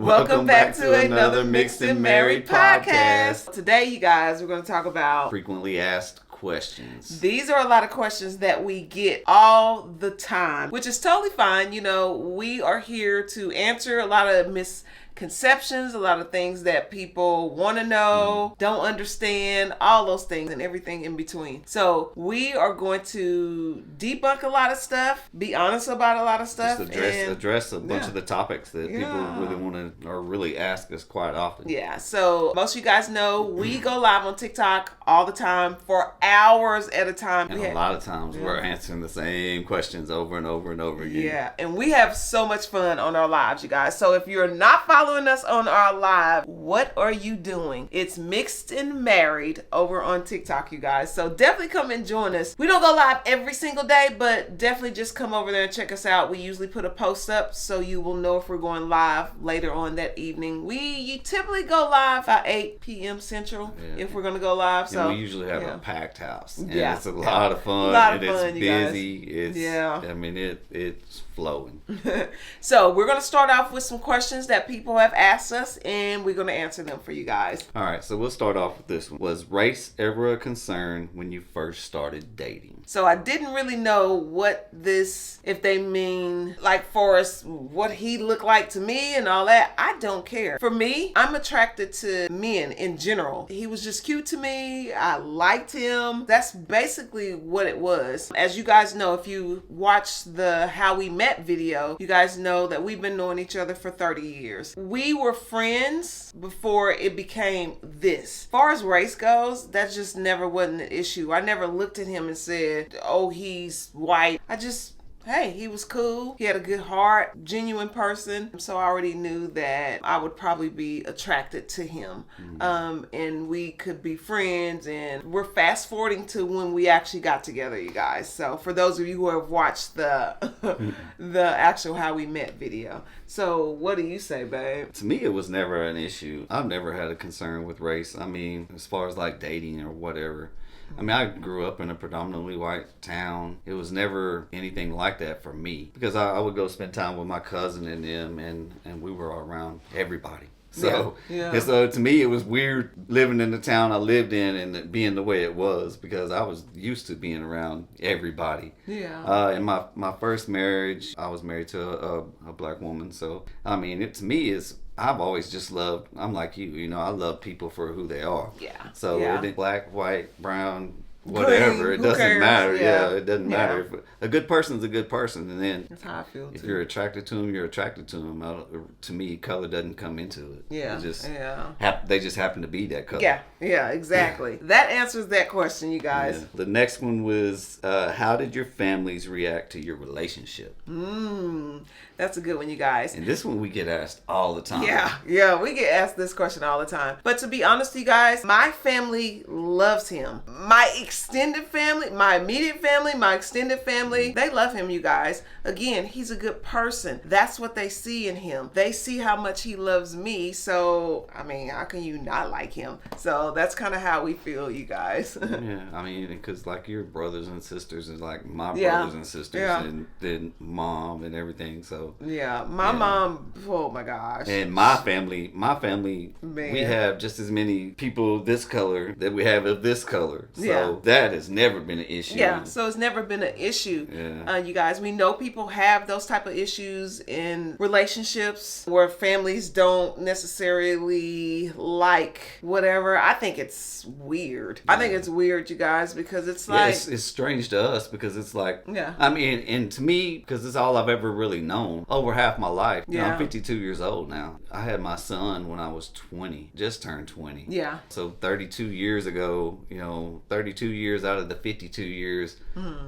Welcome back to another Mixed and Married podcast. Today, you guys, we're going to talk about frequently asked questions. These are a lot of questions that we get all the time, which is totally fine. You know, we are here to answer a lot of misconceptions, a lot of things that people want to know, don't understand, all those things and everything in between. So we are going to debunk a lot of stuff, be honest about a lot of stuff, just address a bunch of the topics that people really want to or really ask us quite often. Yeah, so most of you guys know we go live on TikTok all the time for hours at a time. And a lot of times we're answering the same questions over and over and over again. Yeah, and we have so much fun on our lives, you guys. So if you're not following us on our live, what are you doing? It's Mixed and Married over on TikTok, you guys. So definitely come and join us. We don't go live every single day, but definitely just come over there and check us out. We usually put a post up so you will know if we're going live later on that evening. You typically go live by 8 p.m. Central if we're going to go live. So we usually have a packed house. And it's a lot of fun. It's busy. It's flowing. So we're going to start off with some questions that people have asked us, and we're going to answer them for you guys. All right, so we'll start off with this one. Was race ever a concern when you first started dating? So I didn't really know if they mean like for us, what he looked like to me and all that. I don't care. For me, I'm attracted to men in general. He was just cute to me. I liked him. That's basically what it was. As you guys know, if you watch the How We Met video, you guys know that we've been knowing each other for 30 years. We were friends before it became this. As far as race goes, that just never wasn't an issue. I never looked at him and said, oh, he's white. Hey, he was cool. He had a good heart, genuine person. So I already knew that I would probably be attracted to him. And we could be friends. And we're fast forwarding to when we actually got together, you guys. So for those of you who have watched the actual How We Met video. So what do you say, babe? To me, it was never an issue. I've never had a concern with race. I mean, as far as like dating or whatever. I mean, I grew up in a predominantly white town. It was never anything like that for me because I would go spend time with my cousin and them, and we were around everybody. So, and so to me, it was weird living in the town I lived in and being the way it was because I was used to being around everybody. Yeah. In my first marriage, I was married to a black woman. So, I mean, it to me is. I've always just loved, I'm like you know, I love people for who they are. Yeah. So it ain't black, white, brown, whatever. It doesn't matter. Yeah, it doesn't matter. If a good person's a good person. And then that's how I feel if you're attracted to them, you're attracted to them. To me, color doesn't come into it. Yeah. It just they just happen to be that color. Yeah, exactly. That answers that question, you guys. Yeah. The next one was, how did your families react to your relationship? That's a good one, you guys. And this one we get asked all the time. Yeah, we get asked this question all the time. But to be honest, you guys, my family loves him. My extended family, my immediate family, my extended family, they love him, you guys. Again, he's a good person. That's what they see in him. They see how much he loves me. So, I mean, how can you not like him? So that's kind of how we feel, you guys. Yeah, I mean, because like your brothers and sisters is like my brothers and sisters and then mom and everything. So my mom, oh my gosh. And my family, Man. we have just as many people this color that we have of this color. So that has never been an issue. Yeah, so it's never been an issue. You guys, we know people have those type of issues in relationships where families don't necessarily like whatever. I think it's weird. I think it's weird, you guys, because it's like... it's strange to us because it's like... I mean, and to me, because it's all I've ever really known over half my life. You know, I'm 52 years old now. I had my son when I was 20, just turned 20. Yeah. So 32 years ago, 32 years out of the 52 years.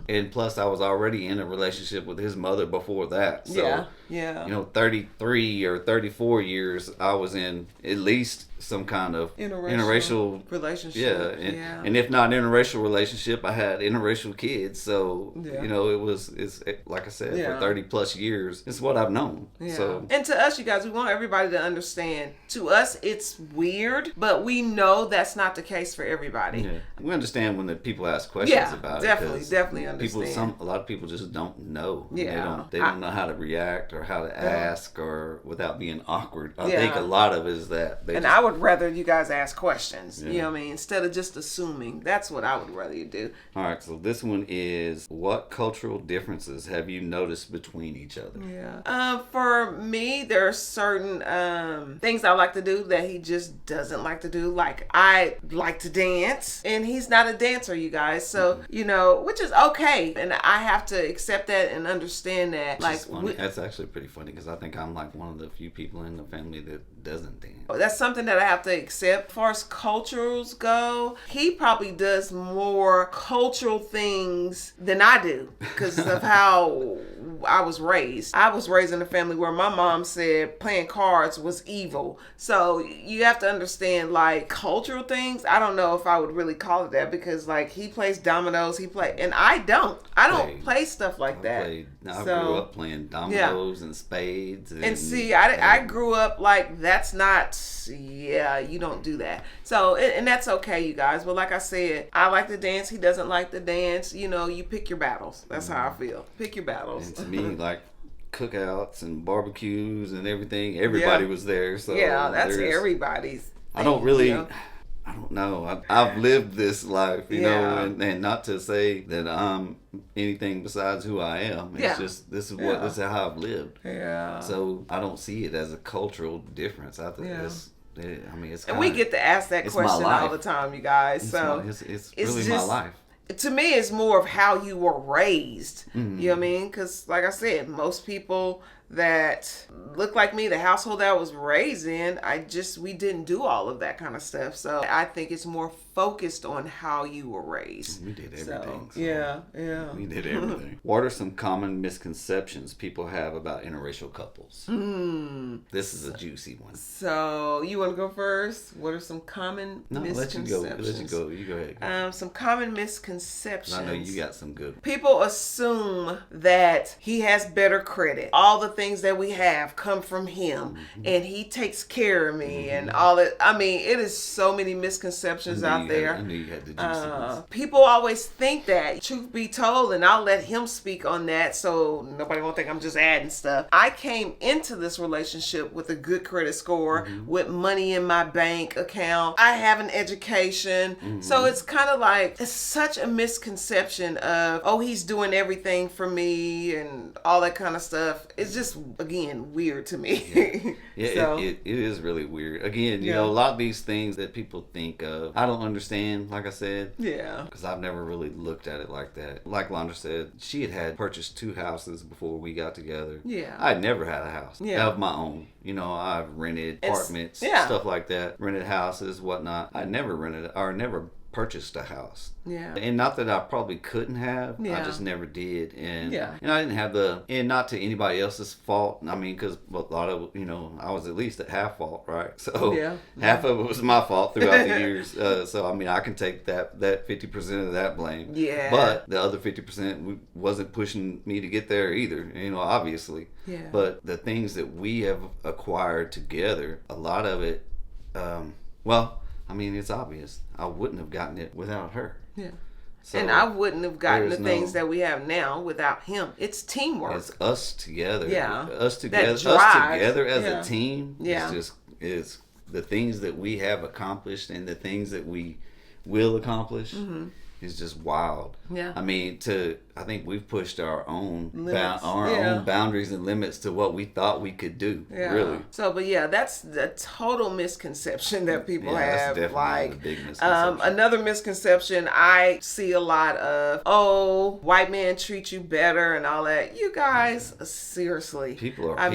And plus I was already in a relationship with his mother before that. So, 33 or 34 years I was in at least some kind of interracial relationship. And if not interracial relationship, I had interracial kids. So, it's like I said, for 30 plus years, it's what I've known. Yeah. So, and to us, you guys, we want everybody to understand, to us, it's weird, but we know that's not the case for everybody. Yeah. We understand when the people ask questions about definitely, it. definitely understand. A lot of people just don't know. Yeah. They don't know how to react or how to ask or without being awkward. I Yeah. think a lot of it is that. I would rather you guys ask questions, Yeah. you know what I mean, instead of just assuming. That's what I would rather you do. All right, so this one is, what cultural differences have you noticed between each other? Yeah. For me, there are certain things I like to do that he just doesn't like to do. Like, I like to dance, and he's not a dancer, you guys. So, you know, which is okay. And I have to accept that and understand that. Like, that's actually pretty funny because I think I'm like one of the few people in the family that doesn't dance. That's something that I have to accept. As far as cultures go, he probably does more cultural things than I do because of how I was raised. I was raised in a family where my mom said playing cards was evil. So you have to understand, like, cultural things. I don't know if I would really call it that because, like, he plays dominoes, and I don't play stuff like that. I grew up playing dominoes and spades. And see, I grew up like, that's not, you don't do that. So, and that's okay, you guys. But like I said, I like to dance. He doesn't like to dance. You know, you pick your battles. That's how I feel. Pick your battles. And to me, like, cookouts and barbecues and everything, everybody was there. So yeah, that's everybody's thing, I don't really... I don't know. I've lived this life, you know, and not to say that I'm anything besides who I am. It's just this is how I've lived. Yeah. So I don't see it as a cultural difference. I think it's and we get to ask that question all the time, you guys. It's really my life. To me, it's more of how you were raised. Mm-hmm. You know what I mean? Because, like I said, most people that look like me, the household that I was raised in, we didn't do all of that kind of stuff. So I think it's more focused on how you were raised. We did everything. Yeah. We did everything. What are some common misconceptions people have about interracial couples? This is a juicy one. So you want to go first? What are some common misconceptions? Let you go. You go ahead. Some common misconceptions. I know you got some good. People assume that he has better credit. All the things that we have come from him, and he takes care of me, and all it. I mean, it is so many misconceptions out there. I knew you had the juicy ones. People always think that. Truth be told, and I'll let him speak on that, so nobody won't think I'm just adding stuff. I came into this relationship with a good credit score, with money in my bank account. I have an education, so it's kind of like, it's such a misconception of, oh, he's doing everything for me and all that kind of stuff. It's just, again, weird to me. It is really weird. Again, you know, a lot of these things that people think of, I don't understand, like I said. Yeah. Because I've never really looked at it like that. Like Londra said, she had purchased 2 houses before we got together. Yeah. I'd never had a house of my own. You know, I've rented apartments, stuff like that, rented houses, whatnot. I never never purchased a house. Yeah. And not that I probably couldn't have. I just never did. And and I didn't have and not to anybody else's fault. I mean, because a lot of, you know, I was at least at half fault, right? So half of it was my fault throughout the years. So, I mean, I can take that 50% of that blame. Yeah. But the other 50% wasn't pushing me to get there either, you know, obviously. Yeah. But the things that we have acquired together, a lot of it, I mean, it's obvious. I wouldn't have gotten it without her. Yeah. So and I wouldn't have gotten the things that we have now without him. It's teamwork. It's us together. Yeah. Us together as a team. Yeah. It's the things that we have accomplished and the things that we will accomplish. Is just wild. Yeah. I mean, I think we've pushed our own own boundaries and limits to what we thought we could do. Yeah. Really. So, but that's the total misconception that people have. That's definitely a big misconception. Another misconception I see a lot of, oh, white men treat you better and all that. You guys, seriously. People are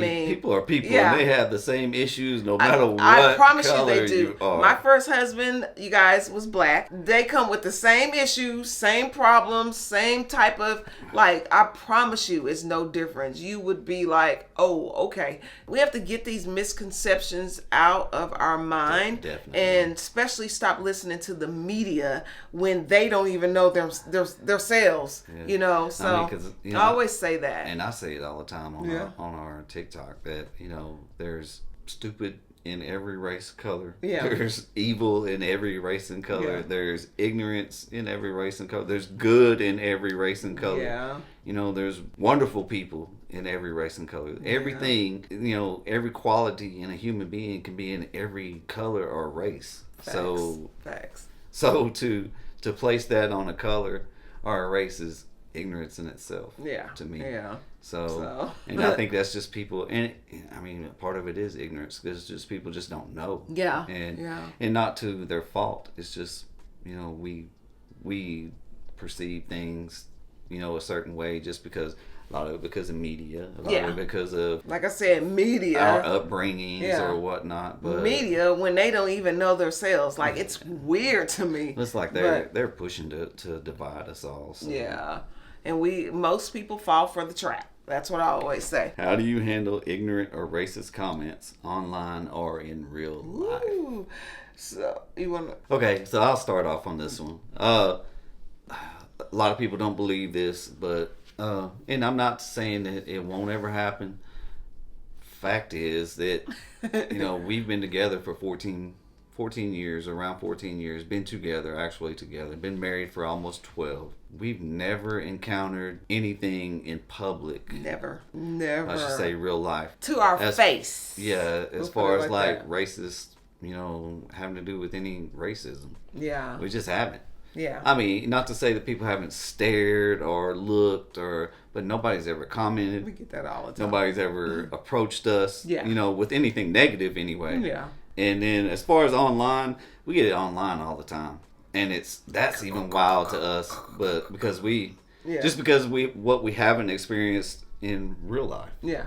people, and they have the same issues no matter what I promise color you they do. You are. My first husband, you guys, was black. They come with the same issues, same problems, same type of, like, I promise you it's no difference. You would be like, oh, okay. We have to get these misconceptions out of our mind. Definitely. And especially stop listening to the media when they don't even know themselves, you know. So I mean, 'cause, you know, I always say that. And I say it all the time on our TikTok that, you know, there's stupid in every race and color. Yeah. There's evil in every race and color. Yeah. There's ignorance in every race and color. There's good in every race and color. Yeah. You know, there's wonderful people in every race and color. Yeah. Everything, you know, every quality in a human being can be in every color or race. Facts. So to place that on a color or a race is ignorance in itself. Yeah. To me. Yeah. So and I think that's just people, and I mean, part of it is ignorance because just people just don't know. Yeah. And not to their fault. It's just, you know, we perceive things, you know, a certain way just because a lot of it because of media, a lot of it because of, like I said, media, our upbringings or whatnot. But media, when they don't even know themselves, like it's weird to me. It's like they're pushing to divide us all. So. Yeah, and most people fall for the trap. That's what I always say. How do you handle ignorant or racist comments online or in real life? So you want to? Okay, so I'll start off on this one. A lot of people don't believe this, but and I'm not saying that it won't ever happen. Fact is that you know, we've been together for 14 years, around 14 years, been together, been married for almost 12. We've never encountered anything in public. Never. I should say real life. To our face. Yeah, as far as like racist, you know, having to do with any racism. Yeah. We just haven't. Yeah. I mean, not to say that people haven't stared or looked but nobody's ever commented. We get that all the time. Nobody's ever approached us, you know, with anything negative anyway. Yeah. And then as far as online, we get it online all the time. And that's even wild to us, but because what we haven't experienced in real life. Yeah.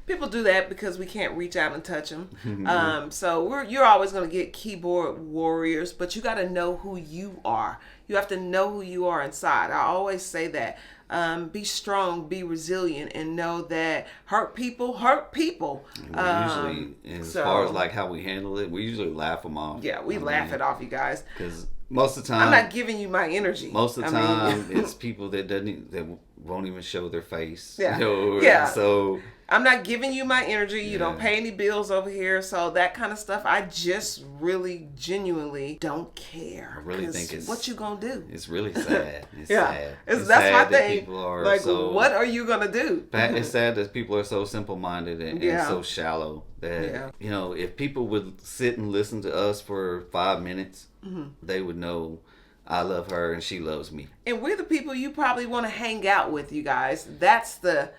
People do that because we can't reach out and touch them. So you're always going to get keyboard warriors, but you got to know who you are. You have to know who you are inside. I always say that. Be strong, be resilient, and know that hurt people hurt people. We usually, as far as like how we handle it, we usually laugh them off. Yeah, we laugh it off, you guys. Because most of the time, I'm not giving you my energy. Most of the time, it's people that won't even show their face. Yeah. You know? Yeah. So I'm not giving you my energy. You don't pay any bills over here. So that kind of stuff, I just really genuinely don't care. I really think it's what you gonna do. It's really sad. It's yeah. sad. That's sad my that thing. People are like, so, what are you gonna do? It's sad that people are so simple-minded and so shallow that you know, if people would sit and listen to us for 5 minutes, they would know I love her and she loves me. And we're the people you probably want to hang out with, you guys. That's the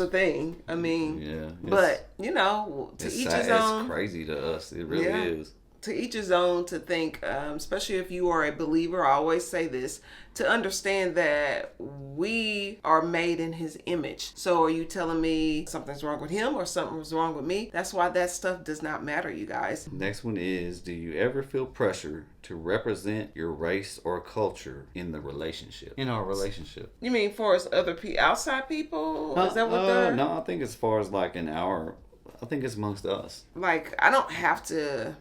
thing. I mean, but you know, to each his own. It's crazy to us. It really is. To each his own to think, especially if you are a believer, I always say this, to understand that we are made in his image. So are you telling me something's wrong with him or something's wrong with me? That's why that stuff does not matter, you guys. Next one is, do you ever feel pressure to represent your race or culture in the relationship? In our relationship. You mean for us other outside people? Is that what they're... No, I think as far as like I think it's amongst us. Like, I don't have to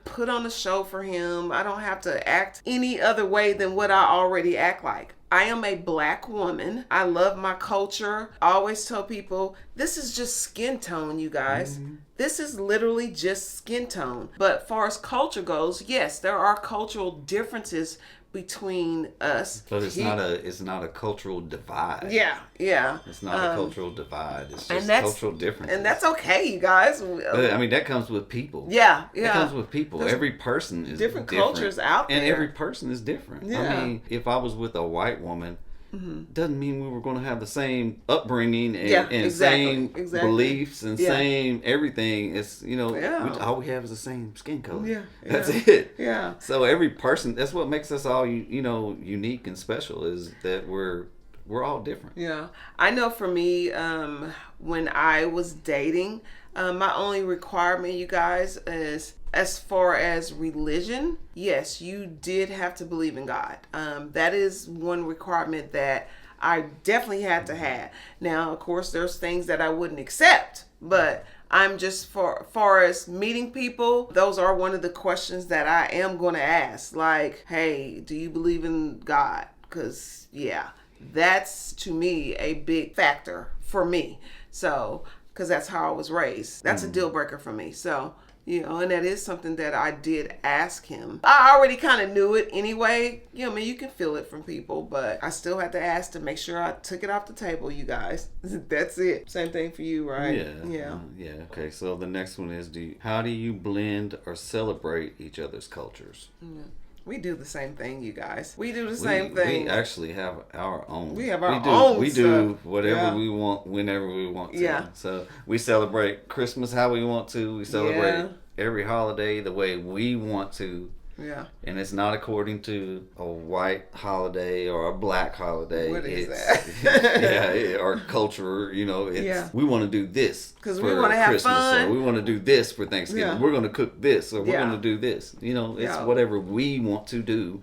put on a show for him. I don't have to act any other way than what I already act like. I am a black woman. I love my culture. I always tell people, this is just skin tone, you guys. This is literally just skin tone. But far as culture goes, yes, there are cultural differences between us. But it's not a cultural divide. Yeah. It's not a cultural divide. It's just cultural differences. And that's okay, you guys. But, I mean, that comes with people. Yeah. That comes with people. There's every person is different cultures out there. And every person is different. Yeah. I mean, if I was with a white woman, doesn't mean we were going to have the same upbringing and same beliefs and same everything. It's, you know, all we have is the same skin color. Yeah. That's it. Yeah. So every person, that's what makes us all, you know, unique and special, is that we're all different. Yeah. I know for me, when I was dating, my only requirement, you guys, is as far as religion, yes, you did have to believe in God. That is one requirement that I definitely had to have. Now, of course, there's things that I wouldn't accept, but I'm just, far as meeting people, those are one of the questions that I am going to ask. Like, hey, do you believe in God? Because, that's to me a big factor for me. So, because that's how I was raised. That's a deal breaker for me. So, you know, and that is something that I did ask him. I already kind of knew it anyway. You know, I mean, you can feel it from people, but I still had to ask to make sure I took it off the table, you guys. That's it. Same thing for you, right? Yeah. Okay, so the next one is, how do you blend or celebrate each other's cultures? We do the same thing, you guys. We do the same thing. We actually have our own. We have our own We stuff. do whatever we want, whenever we want to. Yeah. So we celebrate Christmas how we want to. We celebrate every holiday the way we want to. Yeah. And it's not according to a white holiday or a black holiday. What is that? Our culture, you know, we want to do this because we want to have Christmas, fun. or we want to do this for Thanksgiving. Yeah. We're going to cook this, or we're going to do this. You know, it's whatever we want to do.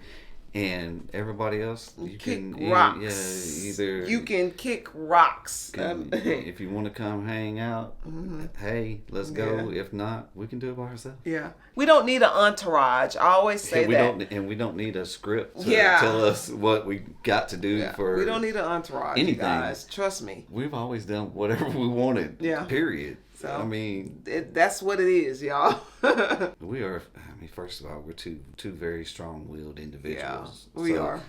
And everybody else, you kick can rocks. either you can kick rocks. If you want to come hang out, hey, let's go. Yeah. If not, we can do it by ourselves. Yeah, we don't need an entourage. I always say that. We don't need a script to Yeah. tell us what we got to do for. We don't need an entourage, anything. you guys. Trust me. We've always done whatever we wanted. Yeah. Period. So I mean, that's what it is, y'all. we are. I mean, first of all, we're two very strong-willed individuals. Yeah, we are.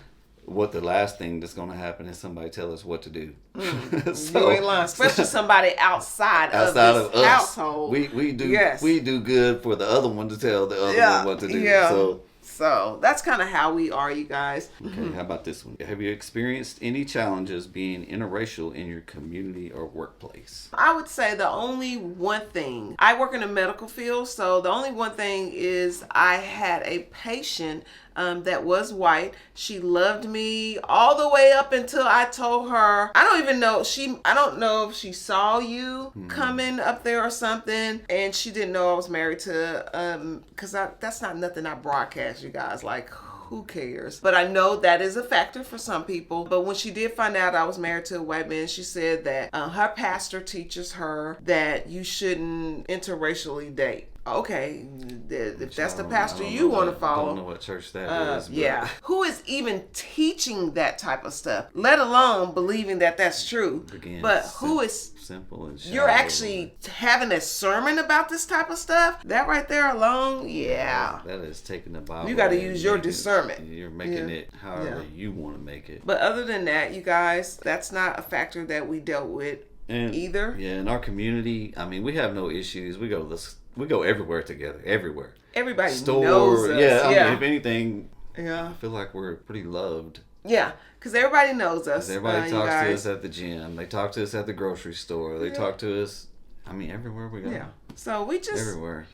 What the last thing that's going to happen is somebody tell us what to do. You ain't lying. Especially somebody outside of this us. household. We do good for the other one to tell the other one what to do. Yeah. So that's kind of how we are, you guys. Okay, how about this one? Have you experienced any challenges being interracial in your community or workplace? I would say the only one thing, I work in the medical field, so the only one thing is I had a patient that was white. She loved me all the way up until I told her, I don't know if she saw you coming up there or something, and she didn't know I was married to, because that's not nothing I broadcast, you guys. Like, who cares? But I know that is a factor for some people. But when she did find out I was married to a white man, she said that her pastor teaches her that you shouldn't interracially date. Okay, if that's the pastor you want to follow. I don't know what church that is. But. Yeah. Who is even teaching that type of stuff, let alone believing that that's true? Again, but who is... Simple and shallow. You're actually having a sermon about this type of stuff? That right there alone, yeah. That is taking the Bible. You got to use your discernment. You're making it however you want to make it. But other than that, you guys, that's not a factor that we dealt with either. Yeah, in our community, I mean, we have no issues. We go everywhere together, everywhere. Everybody knows us. Yeah, I mean, if anything, I feel like we're pretty loved. Yeah, because everybody knows us. Everybody talks to us at the gym. They talk to us at the grocery store. They talk to us, I mean, everywhere we go. Yeah. So we just... Everywhere.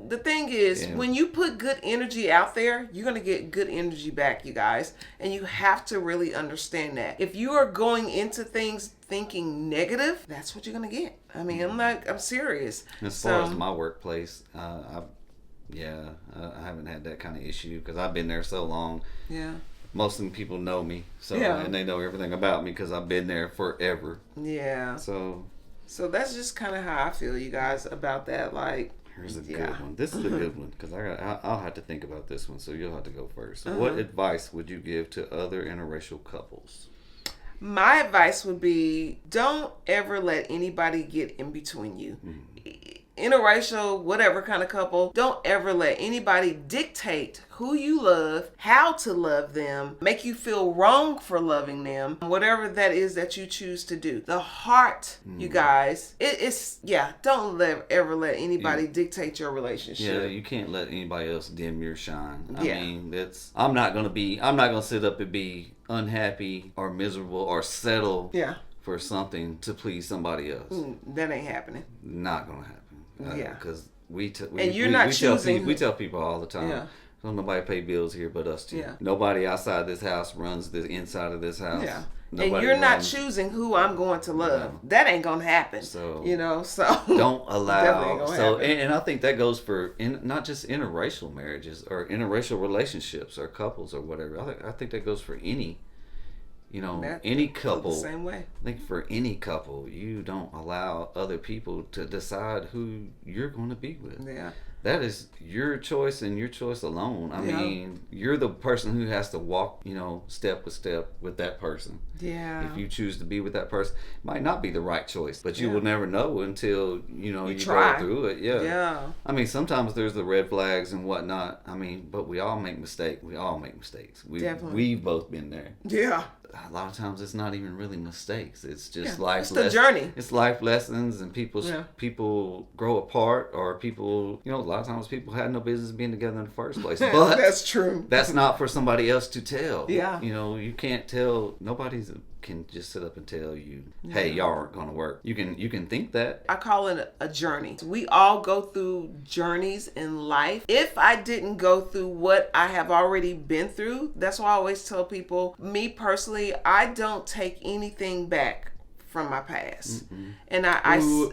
The thing is, when you put good energy out there, you're going to get good energy back, you guys. And you have to really understand that. If you are going into things thinking negative, that's what you're going to get. I mean, I'm serious. As far as my workplace, I haven't had that kind of issue because I've been there so long. Yeah. Most of the people know me, and they know everything about me because I've been there forever. Yeah. So that's just kind of how I feel, you guys, about that. Like, here's a good one. This is a good one because I'll have to think about this one. So you'll have to go first. What advice would you give to other interracial couples? My advice would be, don't ever let anybody get in between you. Interracial, whatever kind of couple, don't ever let anybody dictate who you love, how to love them, make you feel wrong for loving them, whatever that is that you choose to do. The heart, you guys, don't ever let anybody dictate your relationship. Yeah, you can't let anybody else dim your shine. I mean, I'm not gonna sit up and be unhappy or miserable or settle for something to please somebody else. That ain't happening. Not gonna happen. Because we tell people all the time. Yeah. Don't nobody pay bills here but us two. Yeah. Nobody outside this house runs the inside of this house. Yeah. And you're not choosing who I'm going to love. No. That ain't gonna happen. So don't allow. And I think that goes for not just interracial marriages or interracial relationships or couples or whatever. I think that goes for any You know, That, any I feel couple, the same way. I think for any couple, you don't allow other people to decide who you're going to be with. Yeah. That is your choice and your choice alone. I mean, you're the person who has to walk, you know, step with step with that person. Yeah. If you choose to be with that person, it might not be the right choice, but you will never know until, you know, you try. go through it. Yeah. Yeah. I mean, sometimes there's the red flags and whatnot. I mean, but we all make mistakes. We all make mistakes. Definitely. We've both been there. Yeah. A lot of times it's not even really mistakes. It's just life It's lessons. the journey. It's life lessons, and people grow apart, or people, you know, a lot of times people had no business being together in the first place. But that's true. That's not for somebody else to tell. Yeah. You know, you can't tell. Nobody's can just sit up and tell you, hey, y'all aren't going to work. You can think that. I call it a journey. We all go through journeys in life. If I didn't go through what I have already been through, that's why I always tell people, me personally, I don't take anything back from my past. Mm-mm. And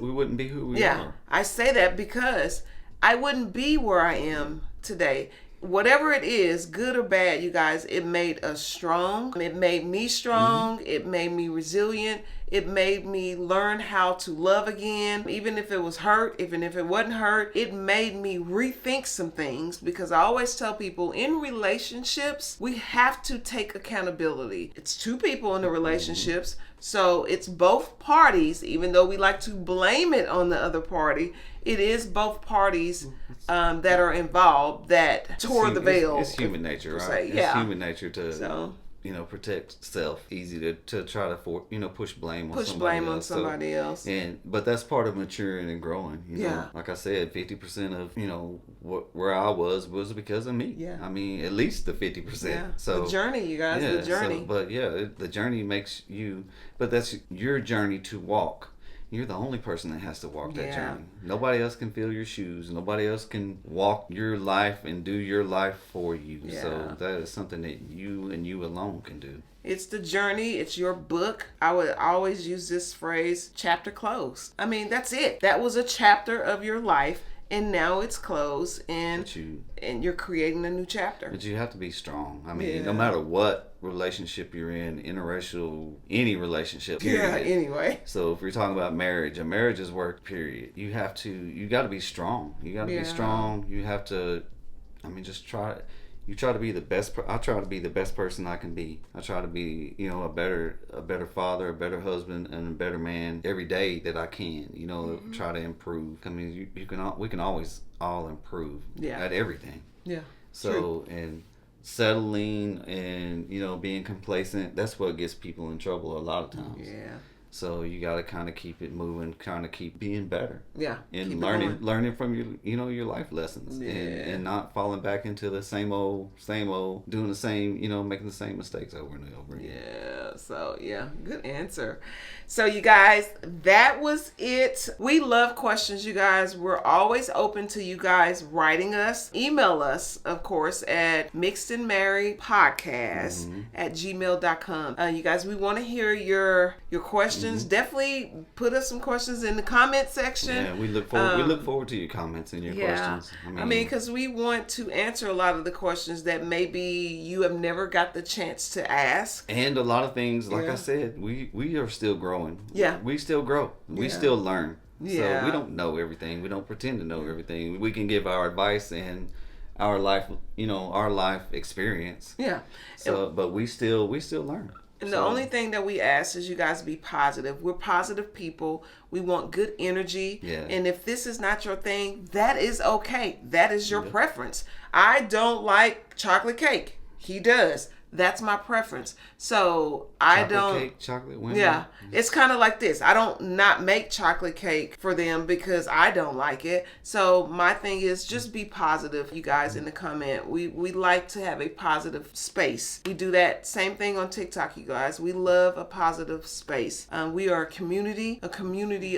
we wouldn't be who we are. I say that because I wouldn't be where I am today. Whatever it is, good or bad, you guys, it made us strong. It made me strong. Mm-hmm. It made me resilient. It made me learn how to love again, even if it was hurt, even if it wasn't hurt. It made me rethink some things, because I always tell people in relationships, we have to take accountability. It's two people in the relationships, so it's both parties, even though we like to blame it on the other party. It is both parties that are involved that tore the veil. It's human nature, right? It's human nature to, you know, protect self. Easy to try to push blame on somebody else. But that's part of maturing and growing. You know? Like I said, 50% of, you know, where I was because of me. Yeah. I mean, at least the 50%. Yeah. So the journey, you guys, the journey. The journey makes you. But that's your journey to walk. You're the only person that has to walk that journey. Nobody else can fill your shoes. Nobody else can walk your life and do your life for you. Yeah. So that is something that you and you alone can do. It's the journey. It's your book. I would always use this phrase, chapter closed. I mean, that's it. That was a chapter of your life, and now it's closed, and you're creating a new chapter. But you have to be strong. I mean, no matter what relationship you're in, interracial, any relationship, period. Yeah, anyway. So if we're talking about marriage, a marriage is work, period. You got to be strong. You got to be strong. You have to, I mean, just try. You try to be the best. I try to be the best person I can be. I try to be, you know, a better father, a better husband, and a better man every day that I can. You know, try to improve. I mean, we can always all improve at everything. Yeah. So and settling and, you know, being complacent, that's what gets people in trouble a lot of times. Yeah. So you got to kind of keep it moving, kind of keep being better. Yeah. And learning from your life lessons, and not falling back into the same old, doing the same, you know, making the same mistakes over and over again. Yeah. So good answer. So you guys, that was it. We love questions, you guys. We're always open to you guys writing us. Email us, of course, at mixedandmarriedpodcast at gmail.com. You guys, we want to hear your questions. Definitely put us some questions in the comment section. Yeah, we look forward to your comments and your questions. I mean, because we want to answer a lot of the questions that maybe you have never got the chance to ask. And a lot of things, like I said, we are still growing. Yeah. We still grow. We still learn. Yeah. So we don't know everything. We don't pretend to know everything. We can give our advice and our life, you know, our life experience. Yeah. So, but we still learn. And the only thing that we ask is you guys be positive. We're positive people. We want good energy. Yeah. And if this is not your thing, that is okay. That is your preference. I don't like chocolate cake. He does. That's my preference. So chocolate women. Yeah. It's kind of like this. I don't not make chocolate cake for them because I don't like it. So my thing is just be positive, you guys, in the comment. We like to have a positive space. We do that same thing on TikTok, you guys. We love a positive space. We are a community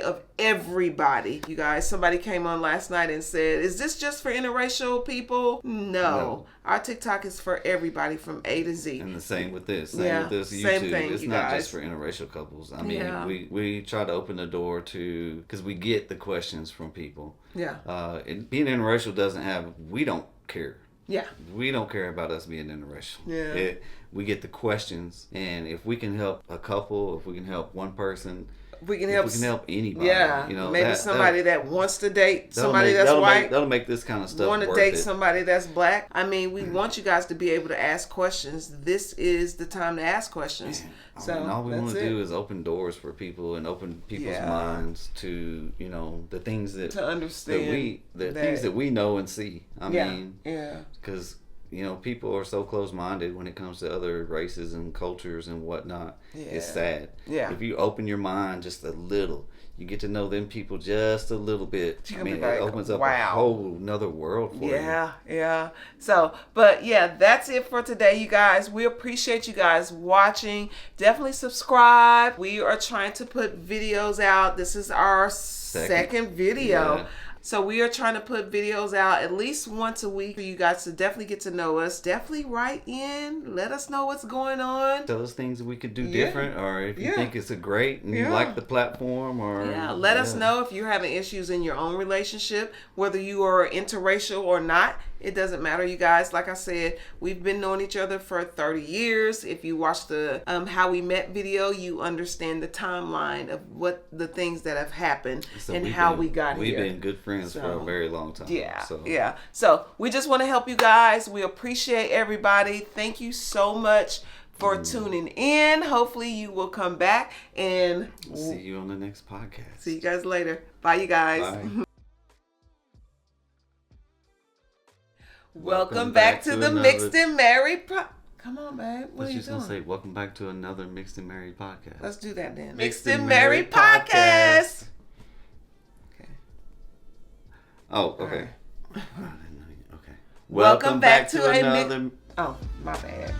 of everybody. You guys, somebody came on last night and said, is this just for interracial people? No. Our TikTok is for everybody from A to Z. And the same with this. Same with this YouTube. Same thing, it's not just for interracial couples. I mean, we try to open the door to, because we get the questions from people. Yeah. And being interracial we don't care. Yeah. We don't care about us being interracial. Yeah. We get the questions, and if we can help a couple, if we can help one person, we can help anybody. Yeah, you know, maybe somebody that wants to date somebody that's that'll white. That'll make this kind of stuff Want to worth date it. somebody that's black. I mean, we want you guys to be able to ask questions. This is the time to ask questions. Man, all we want to do is open doors for people and open people's minds to, you know, the things that to understand things that we know and see. I mean, yeah, because you know, people are so close-minded when it comes to other races and cultures and whatnot. Yeah. It's sad. Yeah. If you open your mind just a little, you get to know them people just a little bit. I mean, it opens up a whole another world for you. Yeah. So, but yeah, that's it for today, you guys. We appreciate you guys watching. Definitely subscribe. We are trying to put videos out. This is our second video. Yeah. So we are trying to put videos out at least once a week for you guys to definitely get to know us. Definitely write in. Let us know what's going on. Tell us things that we could do different, or if you think it's a great and you like the platform, or let us know if you're having issues in your own relationship, whether you are interracial or not. It doesn't matter, you guys. Like I said, we've been knowing each other for 30 years. If you watch the How We Met video, you understand the timeline of what the things that have happened and how we got here. We've been good friends for a very long time. Yeah. So we just want to help you guys. We appreciate everybody. Thank you so much for tuning in. Hopefully you will come back and see you on the next podcast. See you guys later. Bye, you guys. Bye. Welcome back to the Mixed and Married Come on, babe. What are you doing? Gonna say, welcome back to another Mixed and Married podcast. Let's do that then. Mixed and Married podcast. Okay. Oh, okay. Okay. Welcome back to another. Oh, my bad.